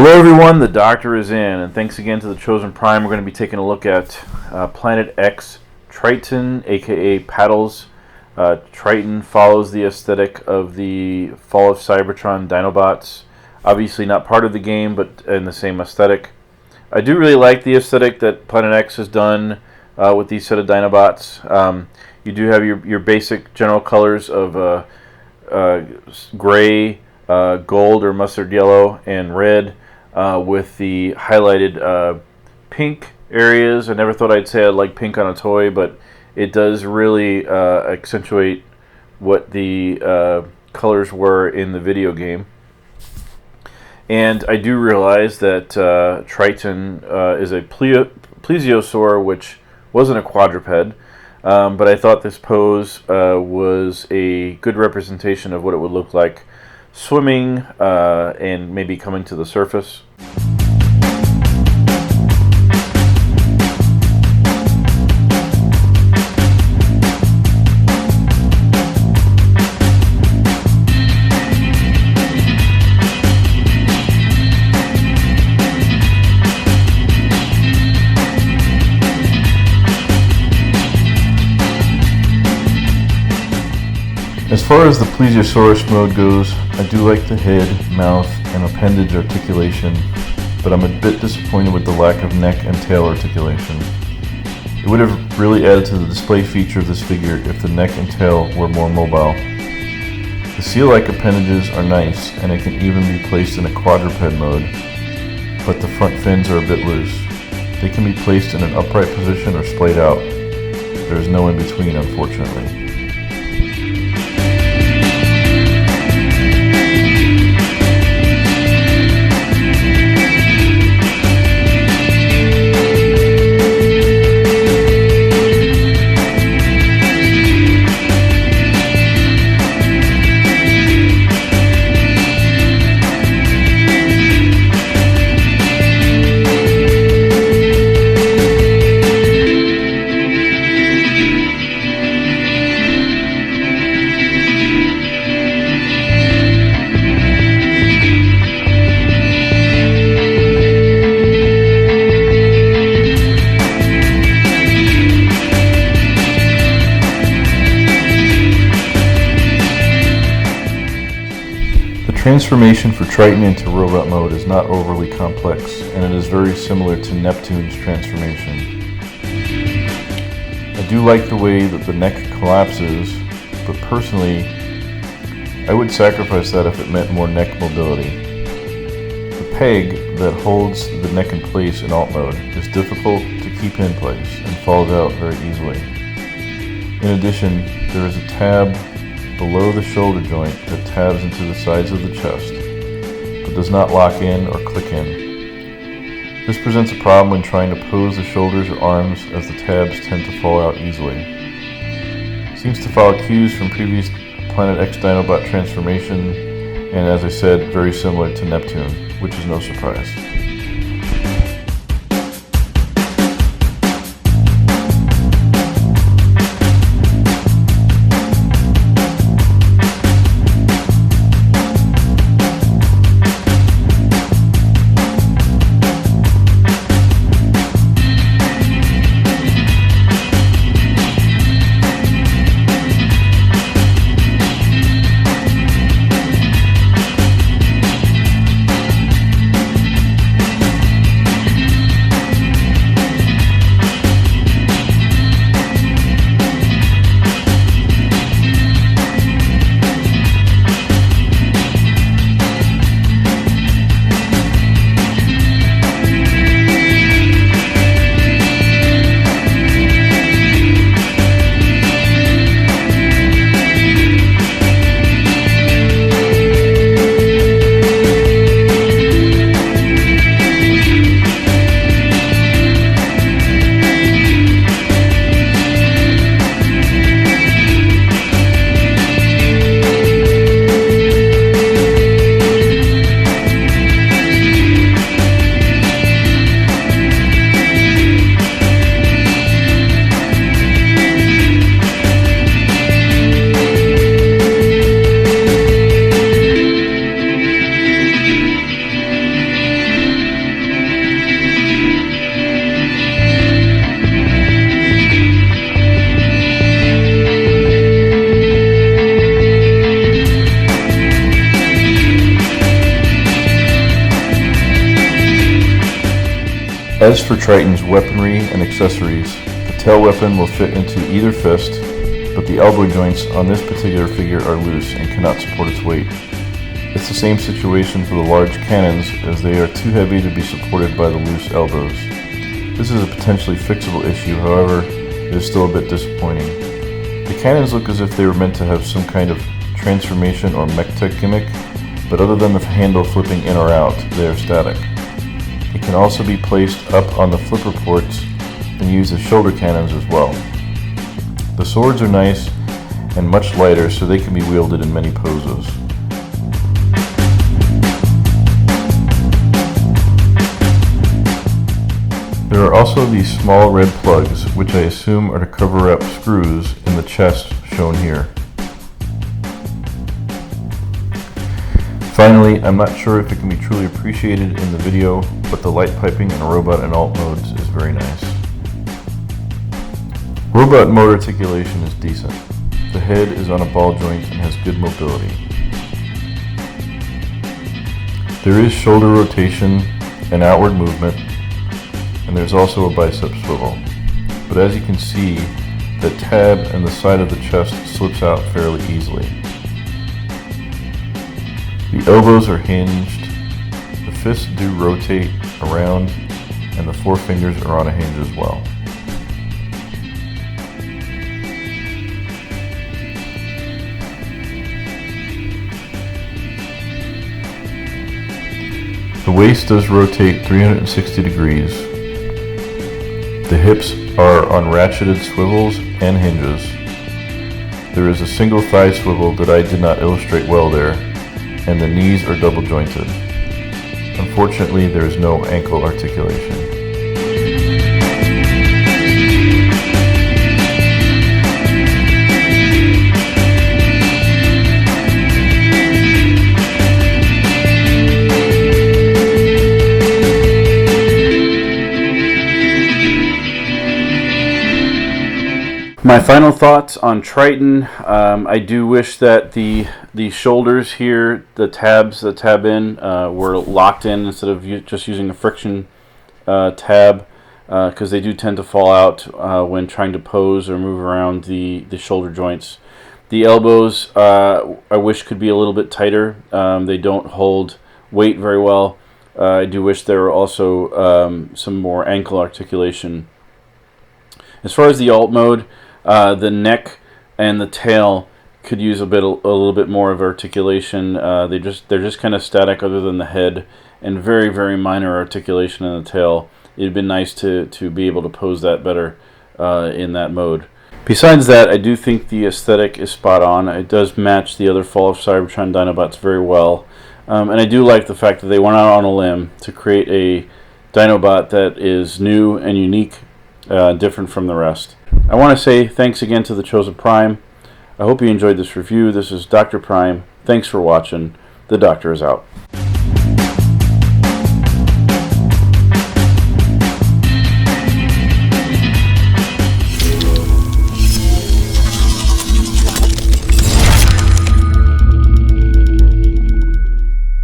Hello everyone, the doctor is in, and thanks again to the Chosen Prime. We're going to be taking a look at Planet X Triton, aka Paddles. Triton follows the aesthetic of the Fall of Cybertron Dinobots. Obviously not part of the game, but in the same aesthetic. I do really like the aesthetic that Planet X has done with these set of Dinobots. You do have your basic general colors of gray, gold or mustard yellow, and red. With the highlighted pink areas. I never thought I'd say I like pink on a toy, but it does really accentuate what the colors were in the video game. And I do realize that Triton is a plesiosaur, which wasn't a quadruped, but I thought this pose was a good representation of what it would look like swimming and maybe coming to the surface. As far as the plesiosaurus mode goes, I do like the head, mouth, and appendage articulation, but I'm a bit disappointed with the lack of neck and tail articulation. It would have really added to the display feature of this figure if the neck and tail were more mobile. The seal-like appendages are nice, and it can even be placed in a quadruped mode, but the front fins are a bit loose. They can be placed in an upright position or splayed out. There is no in-between, unfortunately. Transformation for Triton into robot mode is not overly complex, and it is very similar to Neptune's transformation. I do like the way that the neck collapses, but personally, I would sacrifice that if it meant more neck mobility. The peg that holds the neck in place in alt mode is difficult to keep in place and falls out very easily. In addition, there is a tab below the shoulder joint that tabs into the sides of the chest, but does not lock in or click in. This presents a problem when trying to pose the shoulders or arms, as the tabs tend to fall out easily. Seems to follow cues from previous Planet X Dinobot transformation, and as I said, very similar to Neptune, which is no surprise. As for Triton's weaponry and accessories, the tail weapon will fit into either fist, but the elbow joints on this particular figure are loose and cannot support its weight. It's the same situation for the large cannons, as they are too heavy to be supported by the loose elbows. This is a potentially fixable issue, however, it is still a bit disappointing. The cannons look as if they were meant to have some kind of transformation or mech tech gimmick, but other than the handle flipping in or out, they are static. It can also be placed up on the flipper ports and used as shoulder cannons as well. The swords are nice and much lighter, so they can be wielded in many poses. There are also these small red plugs, which I assume are to cover up screws in the chest shown here. Finally, I'm not sure if it can be truly appreciated in the video, but the light piping in robot and alt modes is very nice. Robot mode articulation is decent. The head is on a ball joint and has good mobility. There is shoulder rotation and outward movement, and there's also a bicep swivel. But as you can see, the tab and the side of the chest slips out fairly easily. The elbows are hinged, the fists do rotate around, and the forefingers are on a hinge as well. The waist does rotate 360 degrees. The hips are on ratcheted swivels and hinges. There is a single thigh swivel that I did not illustrate well there, and the knees are double jointed. Unfortunately, there is no ankle articulation. My final thoughts on Triton. I do wish that the shoulders here, the tabs that tab in, were locked in instead of just using a friction tab, because they do tend to fall out when trying to pose or move around the shoulder joints. The elbows, I wish could be a little bit tighter. They don't hold weight very well. I do wish there were also some more ankle articulation. As far as the alt mode, the neck and the tail could use a little bit more of articulation. They're just kind of static, other than the head, and very, very minor articulation in the tail. It'd been nice to be able to pose that better in that mode. Besides that, I do think the aesthetic is spot on. It does match the other Fall of Cybertron Dinobots very well, and I do like the fact that they went out on a limb to create a Dinobot that is new and unique, different from the rest. I want to say thanks again to the Chosen Prime. I hope you enjoyed this review. This is Dr. Prime. Thanks for watching. The Doctor is out.